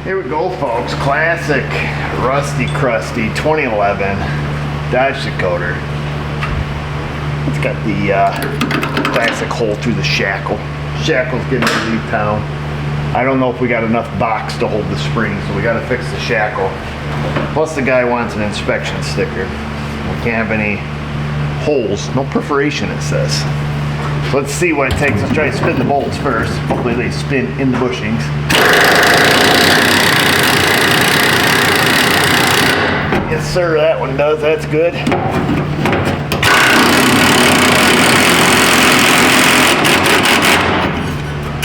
Here we go, folks. Classic rusty crusty 2011 Dodge Dakota. It's got the classic hole through the shackle. Shackles getting to leave town. I don't know if we got enough box to hold the spring, so we got to fix the shackle. Plus the guy wants an inspection sticker. We can't have any holes, no perforation it says. So let's see what it takes. Let's try to spin the bolts first. Hopefully they spin in the bushings. Yes sir, that one does. That's good.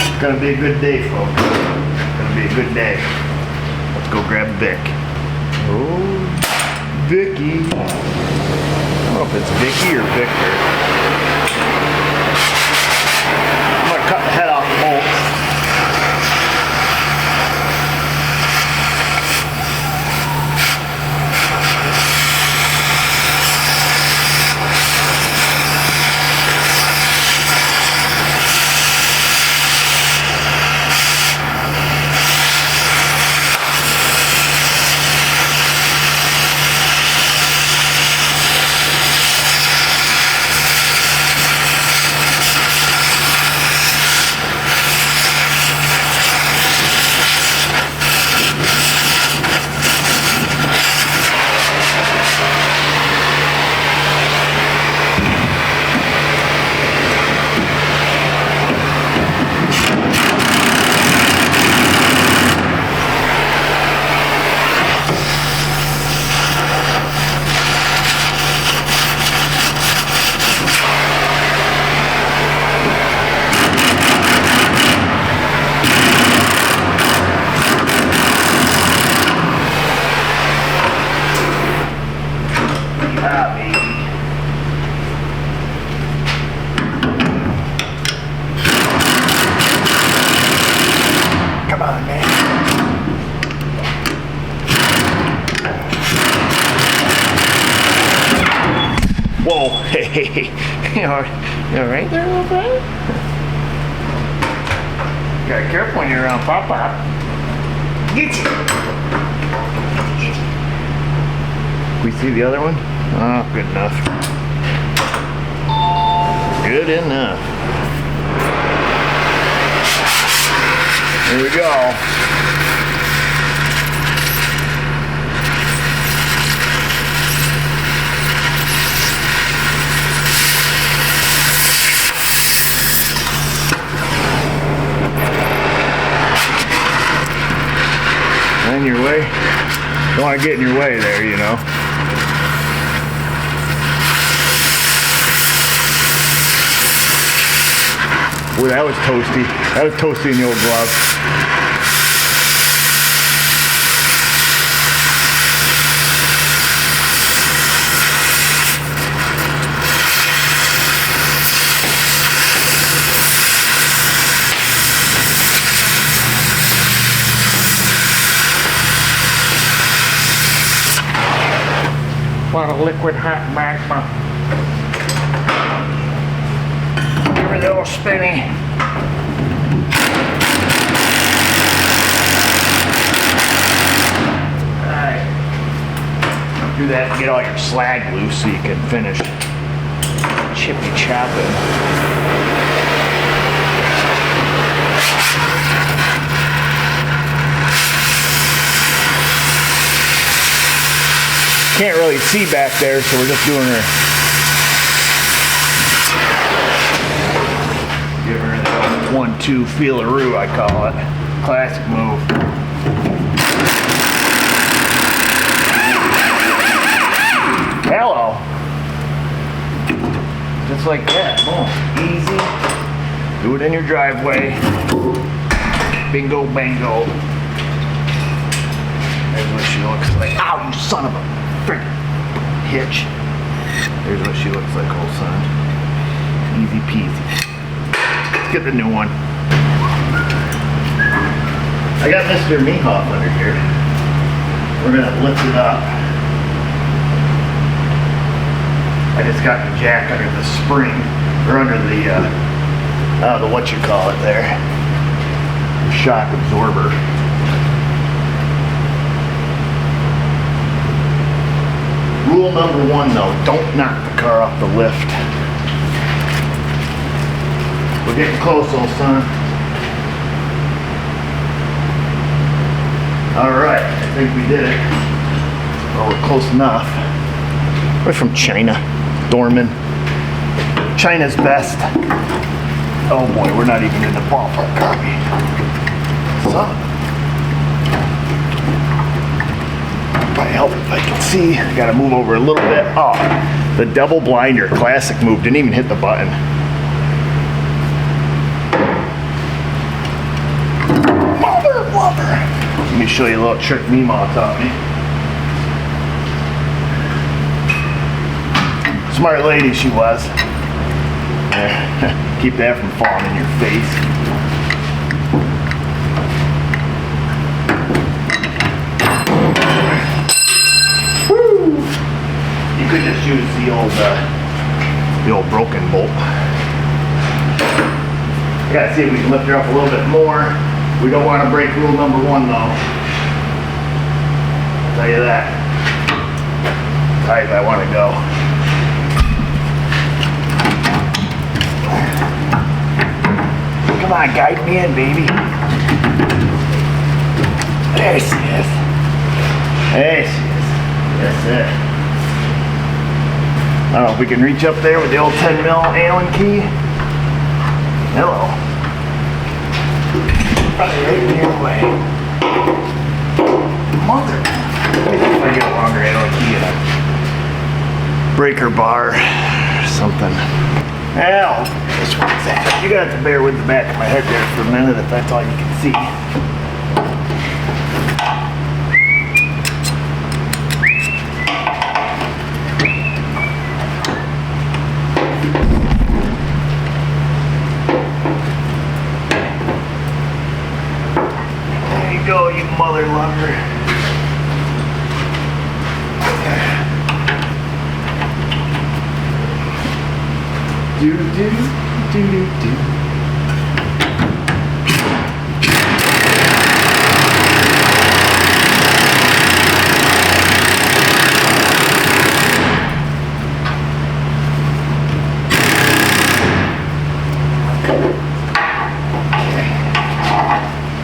It's gonna be a good day, folks. It's gonna be a good day. Let's go grab Vic. Oh, Vicky. I don't know if it's Vicky or Victor. I'm gonna cut the head off the bolts. Come on, man. Whoa, hey, you all right there, little friend? You gotta be careful when you're around Pop-Pop. Get you! We see the other one? Oh, good enough. Good enough. Here we go. In your way. Don't want to get in your way there, you know. Boy, that was toasty. That was toasty in the old glove. A lot of liquid hot magma. Give her the little spinny. Alright. Do that and get all your slag loose so you can finish chippy chopping. Can't really see back there, so we're just doing her. Give her the 1-2 feel-a-roo, I call it. Classic move. Hello. Just like that. Boom. Easy. Do it in your driveway. Bingo, bango. There's what she looks like. Ow, you son of a frick hitch. There's what she looks like, old son. Easy peasy. Let's get the new one. I got Mr. Mehoff under here. We're gonna lift it up. I just got the jack under the spring, or under the what you call it there, the shock absorber. number one though, don't knock the car off the lift. We're getting close, old son. Alright, I think we did it. Well, we're close enough. We're from China, Dorman. China's best. Oh boy, we're not even in the ballpark, are we? So, probably help if I can see. I gotta move over a little bit. Oh, the double blinder, classic move. Didn't even hit the button. Mother lover. Let me show you a little trick Meemaw taught me. Smart lady she was. Keep that from falling in your face. Woo! You could just use the old broken bolt. I gotta see if we can lift her up a little bit more. We don't want to break rule number one though. I'll tell you that. As high as I want to go. Come on, guide me in, baby. There she is. There she is. That's it. I don't know if we can reach up there with the old 10 mil Allen key. Hello. Probably right in your way. Mother. Let me see if I get a longer Allen key and a breaker bar or something. Hell, which one's that? You're gonna have to bear with the back of my head there for a minute if that's all you can see. There you go, you mother lover. Do do do do do.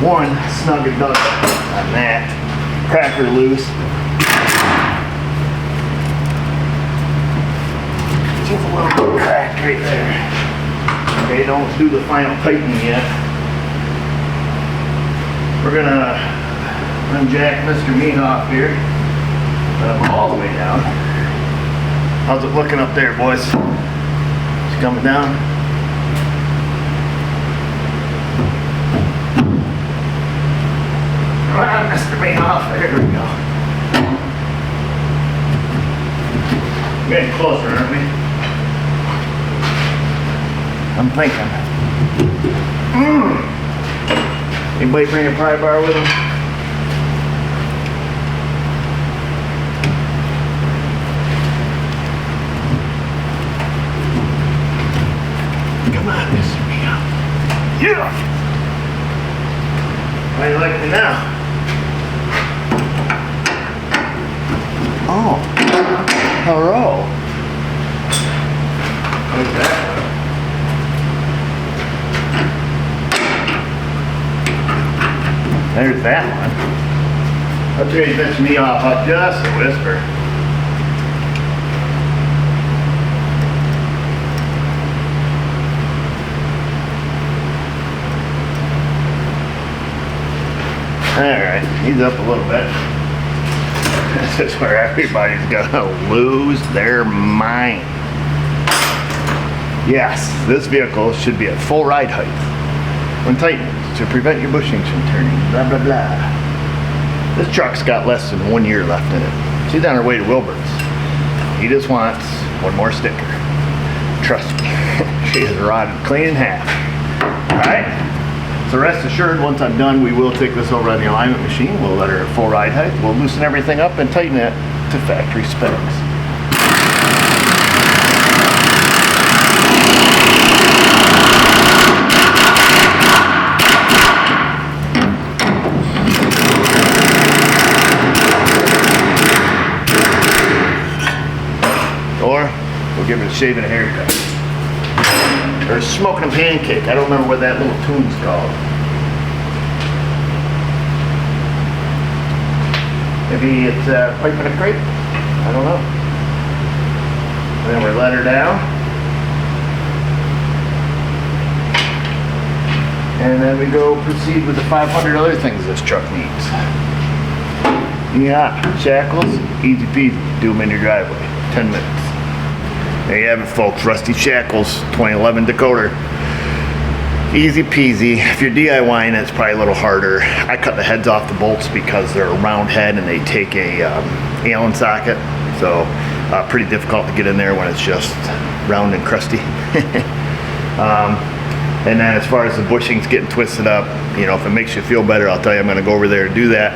One snug and done on that. Cracker loose. Just a little bit cracked right there. Okay, don't do the final tightening yet. We're gonna unjack Mr. Meanoff here. All the way down. How's it looking up there, boys? It's coming down. Come on, Mr. Meanoff. There we go. We're getting closer, aren't we? I'm thinking. Anybody bring a pry bar with them? Come on, Mr. Meow. Yeah! How do you like me now? Oh. Hello. How's that? There's that one. I'll tell you this me off up just a whisper. Alright, he's up a little bit. This is where everybody's gonna lose their mind. Yes, this vehicle should be at full ride height when tightened to prevent your bushings from turning, blah, blah, blah. This truck's got less than 1 year left in it. She's on her way to Wilbur's. He just wants one more sticker. Trust me, she is rotted clean in half. All right, so rest assured, once I'm done, we will take this over on the alignment machine. We'll let her at full ride height. We'll loosen everything up and tighten it to factory specs. or we'll give it a shave and a haircut. Or smoking a pancake. I don't remember what that little tune's called. Maybe it's pipe in a crepe? I don't know. And then we let her down. And then we go proceed with the 500 other things this truck needs. Yeah, shackles, easy peasy. Do them in your driveway. 10 minutes. There you have it, folks. Rusty Shackles, 2011 Dakota. Easy peasy. If you're DIYing, it's probably a little harder. I cut the heads off the bolts because they're a round head and they take a Allen socket. So pretty difficult to get in there when it's just round and crusty. And then as far as the bushings getting twisted up, you know, if it makes you feel better, I'll tell you I'm going to go over there to do that.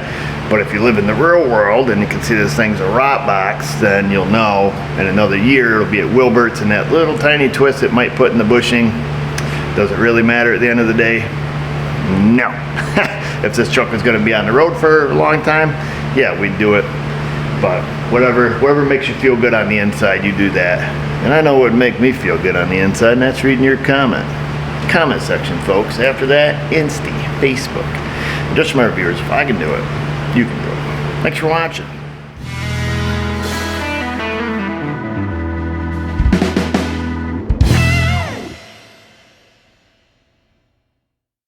But if you live in the real world and you can see this thing's a rot box, then you'll know in another year it'll be at Wilbert's, and that little tiny twist it might put in the bushing, does it really matter at the end of the day? No. If this truck is going to be on the road for a long time, yeah, we'd do it. But whatever makes you feel good on the inside, you do that. And I know what would make me feel good on the inside, and that's reading your comment section, folks. After that, Insta, Facebook. And just remember, viewers, if I can do it, you can do it. Thanks for watching.